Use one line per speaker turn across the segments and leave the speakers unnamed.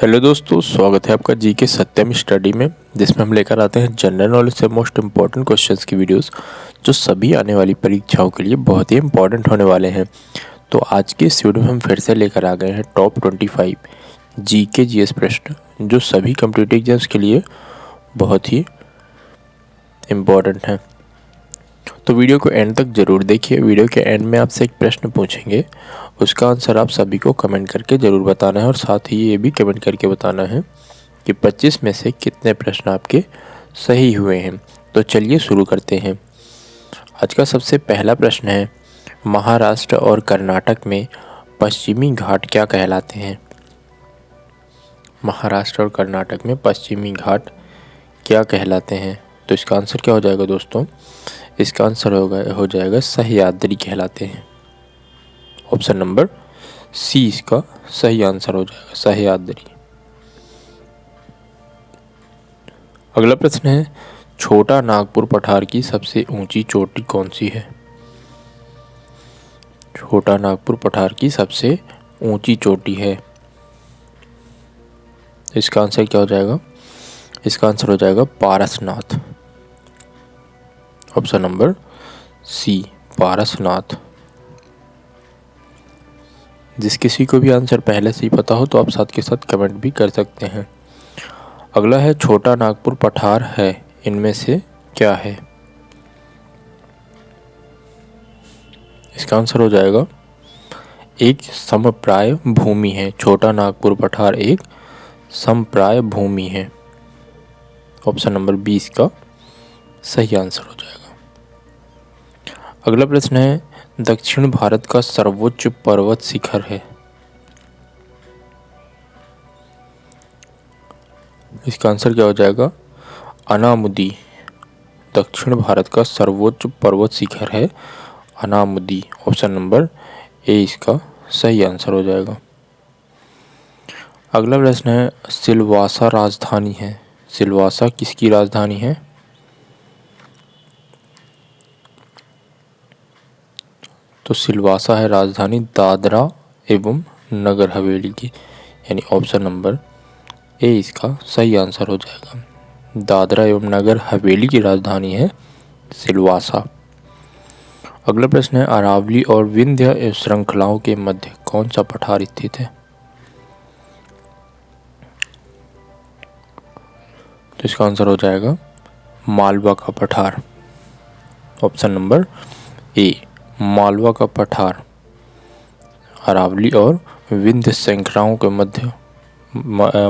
Hello दोस्तों, स्वागत है आपका जी के सत्यम स्टडी में, जिसमें हम लेकर आते हैं जनरल नॉलेज से मोस्ट इम्पॉर्टेंट क्वेश्चंस की वीडियोस जो सभी आने वाली परीक्षाओं के लिए बहुत ही इम्पॉर्टेंट होने वाले हैं। तो आज के इस वीडियो में हम फिर से लेकर आ गए हैं टॉप 25 जी के जीएस प्रश्न जो सभी कॉम्पिटिटिव एग्जाम्स के लिए बहुत ही इम्पॉर्टेंट हैं। तो वीडियो को एंड तक ज़रूर देखिए। वीडियो के एंड में आपसे एक प्रश्न पूछेंगे, उसका आंसर आप सभी को कमेंट करके ज़रूर बताना है और साथ ही ये भी कमेंट करके बताना है कि 25 में से कितने प्रश्न आपके सही हुए हैं। तो चलिए शुरू करते हैं। आज का सबसे पहला प्रश्न है, महाराष्ट्र और कर्नाटक में पश्चिमी घाट क्या कहलाते हैं? महाराष्ट्र और कर्नाटक में पश्चिमी घाट क्या कहलाते हैं? तो इसका आंसर क्या हो जाएगा दोस्तों? इसका आंसर हो जाएगा सह्याद्री कहलाते हैं। ऑप्शन नंबर सी इसका सही आंसर हो जाएगा, सह्याद्री। अगला प्रश्न है, छोटा नागपुर पठार की सबसे ऊंची चोटी कौन सी है? छोटा नागपुर पठार की सबसे ऊंची चोटी है। इसका आंसर क्या हो जाएगा? इसका आंसर हो जाएगा Parasnath. Option number C, Parasnath. जिस किसी को भी आंसर पहले से ही पता हो तो आप साथ के साथ कमेंट भी कर सकते हैं। अगला है, छोटा नागपुर पठार है इनमें से क्या है? इसका आंसर हो जाएगा एक समप्राय भूमि है। छोटा नागपुर पठार एक समप्राय भूमि है। ऑप्शन नंबर 20 का सही आंसर हो जाएगा। अगला प्रश्न है, दक्षिण भारत का सर्वोच्च पर्वत शिखर है। इसका आंसर क्या हो जाएगा? अनामुदी। दक्षिण भारत का सर्वोच्च पर्वत शिखर है अनामुदी। ऑप्शन नंबर ए इसका सही आंसर हो जाएगा। अगला प्रश्न है, सिलवासा राजधानी है। सिलवासा किसकी राजधानी है? तो सिलवासा है राजधानी दादरा एवं नगर हवेली की, यानी ऑप्शन नंबर ए इसका सही आंसर हो जाएगा। दादरा एवं नगर हवेली की राजधानी है सिलवासा। अगला प्रश्न है, अरावली और विंध्य श्रृंखलाओं के मध्य कौन सा पठार स्थित है? तो इसका आंसर हो जाएगा मालवा का पठार। ऑप्शन नंबर ए, मालवा का पठार अरावली और विंध्य श्रृंखलाओं के मध्य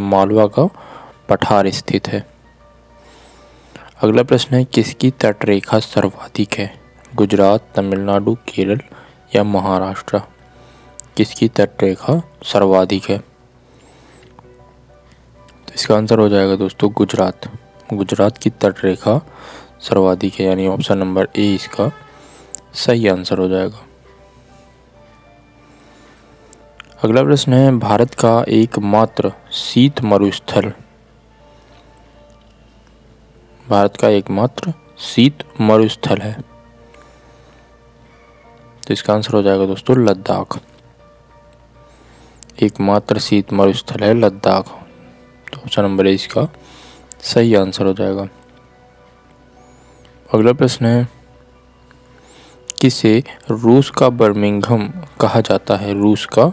मालवा का पठार स्थित है। अगला प्रश्न है, किसकी तटरेखा सर्वाधिक है? गुजरात, तमिलनाडु, केरल या महाराष्ट्र? किसकी तटरेखा सर्वाधिक है? तो इसका आंसर हो जाएगा दोस्तों गुजरात। गुजरात की तटरेखा सर्वाधिक है, यानी ऑप्शन नंबर ए इसका सही आंसर हो जाएगा। अगला प्रश्न है, भारत का एकमात्र शीत मरुस्थल। भारत का एकमात्र शीत मरुस्थल है। तो इसका आंसर हो जाएगा दोस्तों लद्दाख। एकमात्र शीत मरुस्थल है लद्दाख। तो ऑप्शन नंबर ए इसका सही आंसर हो जाएगा। अगला प्रश्न है, किसे रूस का बर्मिंघम कहा जाता है? रूस का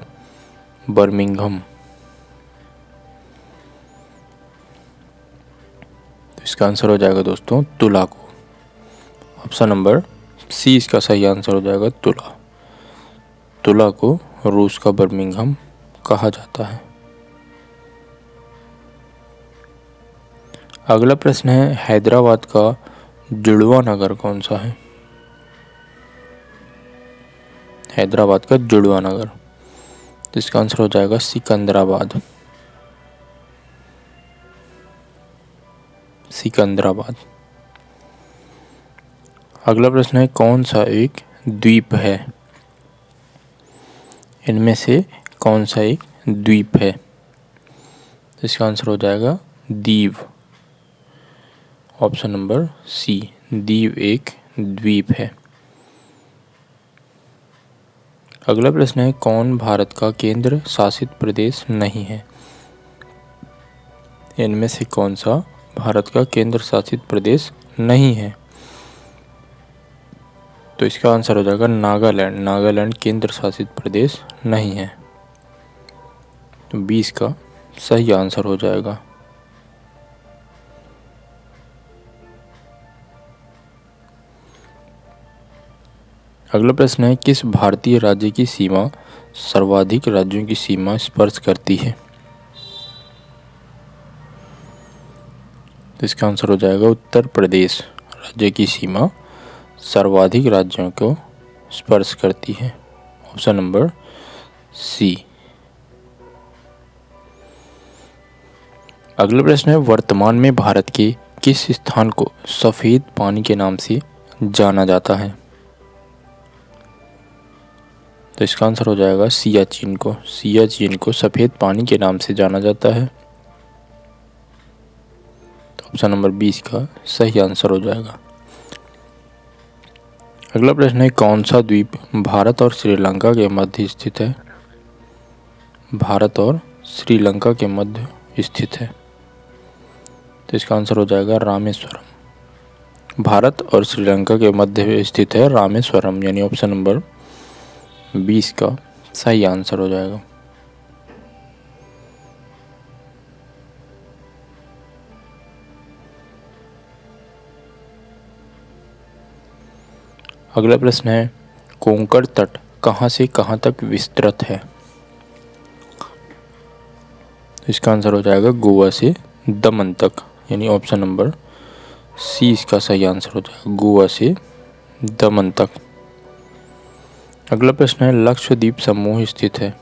बर्मिंघम। तो इसका आंसर हो जाएगा दोस्तों तुला को। ऑप्शन नंबर सी इसका सही आंसर हो जाएगा तुला। तुला को रूस का बर्मिंघम कहा जाता है। अगला प्रश्न है, हैदराबाद का जुड़वा नगर कौन सा है? हैदराबाद का जुड़वा नगर। तो इसका आंसर हो जाएगा सिकंदराबाद। सिकंदराबाद। अगला प्रश्न है, कौन सा एक द्वीप है? इनमें से कौन सा एक द्वीप है? तो इसका आंसर हो जाएगा Diu. Option number C, Diu एक द्वीप है। अगला प्रश्न है, कौन भारत का केंद्र शासित प्रदेश नहीं है? इनमें से कौन सा भारत का केंद्र शासित प्रदेश नहीं है? तो इसका आंसर हो जाएगा नागालैंड। नागालैंड केंद्र शासित प्रदेश नहीं है। तो 20 का सही आंसर हो जाएगा। अगला प्रश्न है, किस भारतीय राज्य की सीमा सर्वाधिक राज्यों की सीमा स्पर्श करती है? तो इसका आंसर हो जाएगा उत्तर प्रदेश राज्य की सीमा सर्वाधिक राज्यों को स्पर्श करती है। Option number C. अगला प्रश्न है, वर्तमान में भारत के किस स्थान को सफेद पानी के नाम से जाना जाता है? तो इसका आंसर हो जाएगा सियाचिन को। सियाचिन को सफेद पानी के नाम से जाना जाता है। तो ऑप्शन नंबर 20 का सही आंसर हो जाएगा। अगला प्रश्न है, कौन सा द्वीप भारत और श्रीलंका के मध्य स्थित है? भारत और श्रीलंका के मध्य स्थित है। तो इसका आंसर हो जाएगा रामेश्वरम। भारत और श्रीलंका के मध्य स्थित है रामेश्वरम, यानी ऑप्शन नंबर 20 का सही आंसर हो जाएगा। अगला प्रश्न है, कोंकण तट कहां से कहां तक विस्तृत है? इसका आंसर हो जाएगा गोवा से दमन तक, यानी ऑप्शन नंबर सी इसका सही आंसर हो जाएगा, गोवा से दमन तक। अगला प्रश्न है, लक्षद्वीप समूह स्थित है?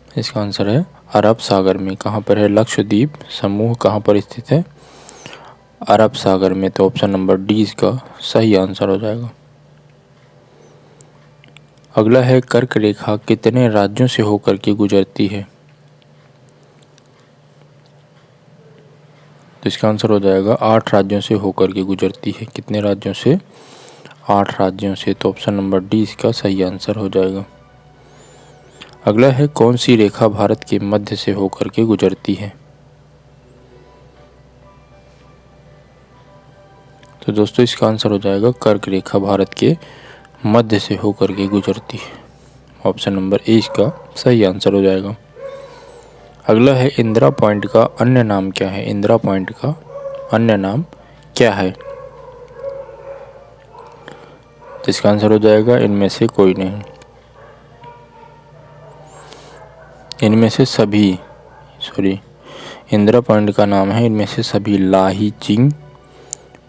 इसका आंसर है अरब सागर में। कहाँ पर है लक्षद्वीप समूह, कहाँ पर स्थित है? अरब सागर में। तो ऑप्शन नंबर डी इसका सही आंसर हो जाएगा। अगला है, कर्क रेखा कितने राज्यों से होकर के गुजरती है? तो इसका आंसर हो जाएगा 8 राज्यों से होकर के गुजरती है। कितने राज्यों से? 8 राज्यों से। तो ऑप्शन नंबर डी इसका सही आंसर हो जाएगा। अगला है, कौन सी रेखा भारत के मध्य से होकर के गुजरती है? तो दोस्तों इसका आंसर हो जाएगा कर्क रेखा भारत के मध्य से होकर के गुजरती है। ऑप्शन नंबर ए इसका सही आंसर हो जाएगा। अगला है, इंदिरा पॉइंट का अन्य नाम क्या है? इंदिरा पॉइंट का अन्य नाम क्या है? तो इसका आंसर हो जाएगा इनमें से कोई नहीं। इनमें से सभी इंदिरा पॉइंट का नाम है इनमें से सभी। लाही चिंग,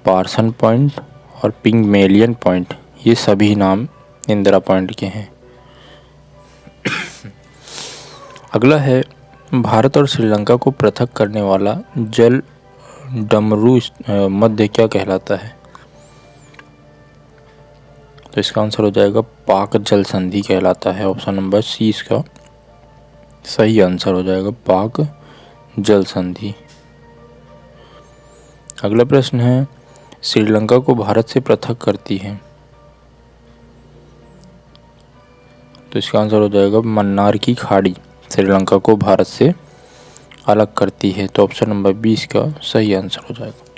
पार्सन पॉइंट और पिग्मेलियन पॉइंट, ये सभी नाम इंदिरा पॉइंट के हैं। अगला है, भारत और श्रीलंका को पृथक करने वाला जल डमरू मध्य क्या कहलाता है? तो इसका आंसर हो जाएगा पाक जल संधि कहलाता है। ऑप्शन नंबर सी इसका सही आंसर हो जाएगा, पाक जल संधि। अगला प्रश्न है, श्रीलंका को भारत से पृथक करती है? तो इसका आंसर हो जाएगा मन्नार की खाड़ी श्रीलंका को भारत से अलग करती है। तो ऑप्शन नंबर 20 का सही आंसर हो जाएगा।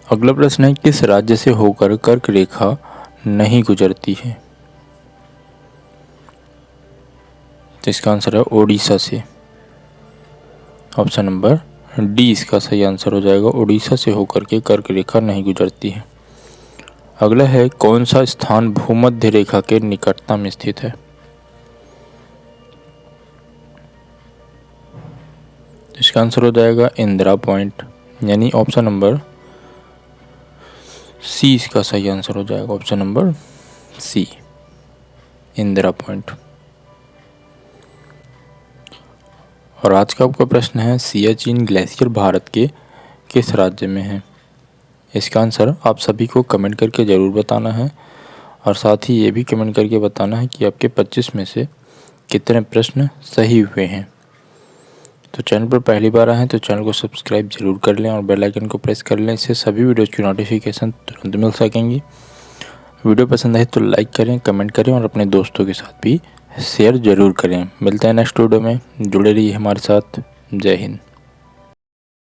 अगला प्रश्न है, किस राज्य से होकर कर्क रेखा नहीं गुजरती है? तो इसका आंसर है ओडिशा से। ऑप्शन नंबर डी इसका सही आंसर हो जाएगा, ओडिशा से होकर के कर्क रेखा नहीं गुजरती है। अगला है, कौन सा स्थान भूमध्य रेखा के निकटतम स्थित है? इसका आंसर हो जाएगा इंदिरा पॉइंट, यानी ऑप्शन नंबर सी इसका सही आंसर हो जाएगा। Option number C Indira Point. और आज का आपका प्रश्न है, सियाचिन ग्लेशियर भारत के किस राज्य में है? इसका आंसर आप सभी को कमेंट करके ज़रूर बताना है और साथ ही ये भी कमेंट करके बताना है कि आपके 25 में से कितने प्रश्न सही हुए हैं। तो चैनल पर पहली बार आए हैं तो चैनल को सब्सक्राइब जरूर कर लें और बेल आइकन को प्रेस कर लें, इससे सभी वीडियोज़ की नोटिफिकेशन तुरंत मिल सकेंगी। वीडियो पसंद आए तो लाइक करें, कमेंट करें और अपने दोस्तों के साथ भी शेयर ज़रूर करें। मिलते हैं नेक्स्ट वीडियो में, जुड़े रहिए हमारे साथ। जय हिंद।